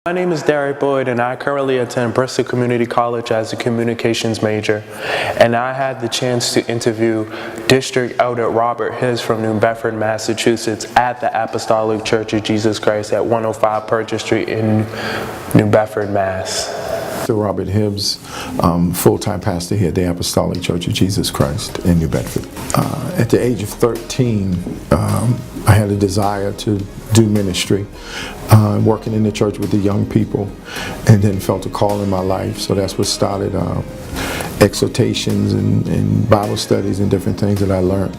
My name is Derek Boyd, and I currently attend Bristol Community College as a communications major. And I had the chance to interview District Elder Robert Hibbss from New Bedford, Massachusetts at the Apostolic Church of Jesus Christ at 105 Purchase Street in New Bedford, Mass. Robert Hibbss, full-time pastor here at the Apostolic Church of Jesus Christ in New Bedford. At the age of 13, I had a desire to do ministry, working in the church with the young people, and then felt a call in my life. So that's what started exhortations and Bible studies and different things that I learned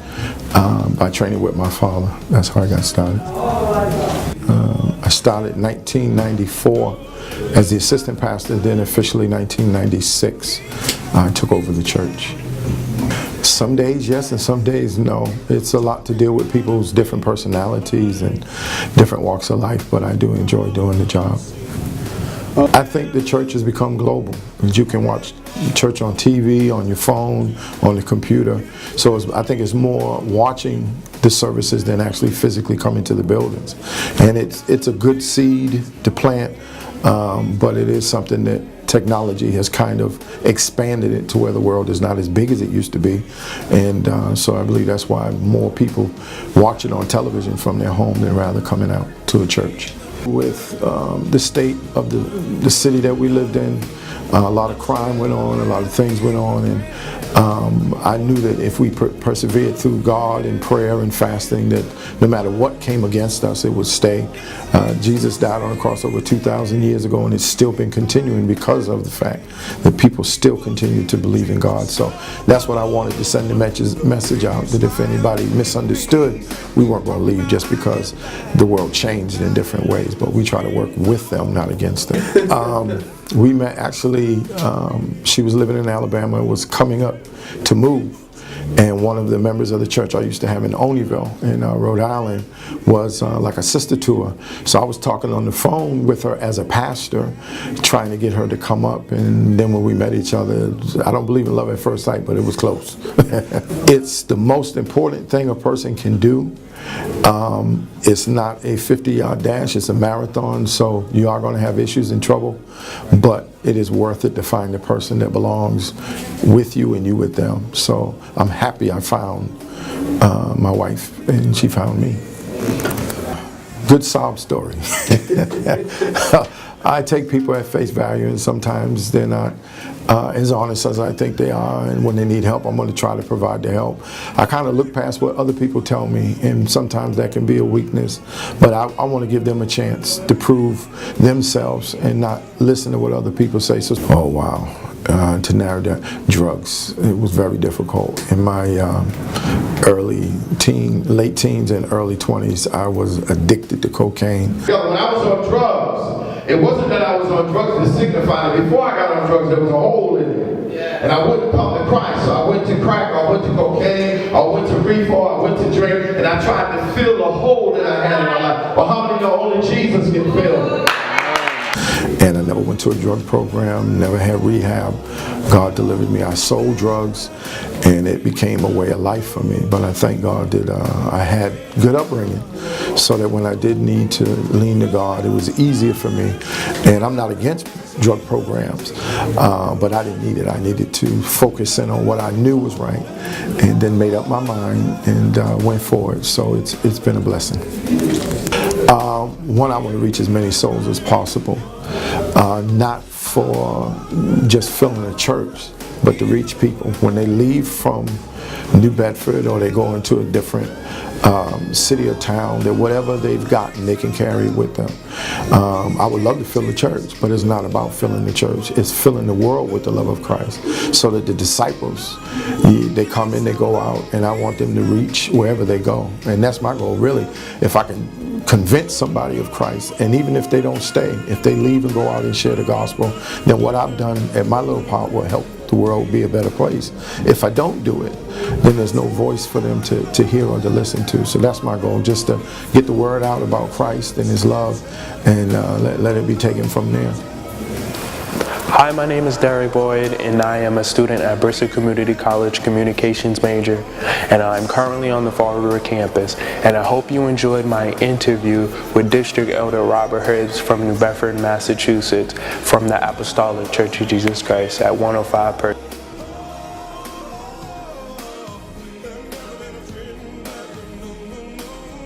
by training with my father. That's how I got started. I started in 1994 as the assistant pastor, then officially 1996 I took over the church. Some days yes and some days no. It's a lot to deal with people's different personalities and different walks of life, but I do enjoy doing the job. I think the church has become global. You can watch church on TV, on your phone, on the computer. So I think it's more watching the services than actually physically coming to the buildings. And it's a good seed to plant, but it is something that technology has kind of expanded it to where the world is not as big as it used to be. And so I believe that's why more people watch it on television from their home than rather coming out to a church. With the state of the city that we lived in, a lot of crime went on, a lot of things went on, and I knew that if we persevered through God and prayer and fasting, that no matter what came against us, it would stay. Jesus died on the cross over 2,000 years ago, and it's still been continuing because of the fact that people still continue to believe in God. So that's what I wanted to send the message out, that if anybody misunderstood, we weren't going to leave just because the world changed in different ways, but we try to work with them, not against them. We met actually, she was living in Alabama, was coming up to move, and one of the members of the church I used to have in Oneyville in Rhode Island was like a sister to her. So I was talking on the phone with her as a pastor, trying to get her to come up, and then when we met each other, I don't believe in love at first sight, but it was close. It's the most important thing a person can do. It's not a 50-yard dash, it's a marathon, so you are going to have issues and trouble, but it is worth it to find the person that belongs with you and you with them. So I'm happy I found my wife and she found me. Good sob story. I take people at face value, and sometimes they're not as honest as I think they are, and when they need help, I'm going to try to provide the help. I kind of look past what other people tell me, and sometimes that can be a weakness, but I want to give them a chance to prove themselves and not listen to what other people say. So, oh wow. To narrow down, drugs. It was very difficult. In my late teens and early 20s, I was addicted to cocaine. When I was on drugs, it wasn't that I was on drugs to signify that before I got on drugs, there was a hole in it. And I wouldn't come to Christ. So I went to crack, I went to cocaine, I went to reefer, I went to drink, and I tried to fill the hole that I had in my life. But how many know only Jesus can fill? And I never went to a drug program, never had rehab. God delivered me. I sold drugs, and it became a way of life for me. But I thank God that I had good upbringing, so that when I did need to lean to God, it was easier for me. And I'm not against drug programs, but I didn't need it. I needed to focus in on what I knew was right, and then made up my mind and went for it. So it's been a blessing. One, I want to reach as many souls as possible, not for just filling a church, but to reach people. When they leave from New Bedford or they go into a different city or town, that whatever they've gotten, they can carry it with them. I would love to fill the church, but it's not about filling the church. It's filling the world with the love of Christ, so that the disciples, they come in, they go out, and I want them to reach wherever they go. And that's my goal, really. If I can convince somebody of Christ, and even if they don't stay, if they leave and go out and share the gospel, then what I've done at my little part will help the world be a better place. If I don't do it, then there's no voice for them to hear or to listen to. So that's my goal, just to get the word out about Christ and His love, and let it be taken from there. Hi, my name is Derek Boyd, and I am a student at Bristol Community College Communications major, and I'm currently on the Fall River campus. And I hope you enjoyed my interview with District Elder Robert Hibbss from New Bedford, Massachusetts, from the Apostolic Church of Jesus Christ at 105 per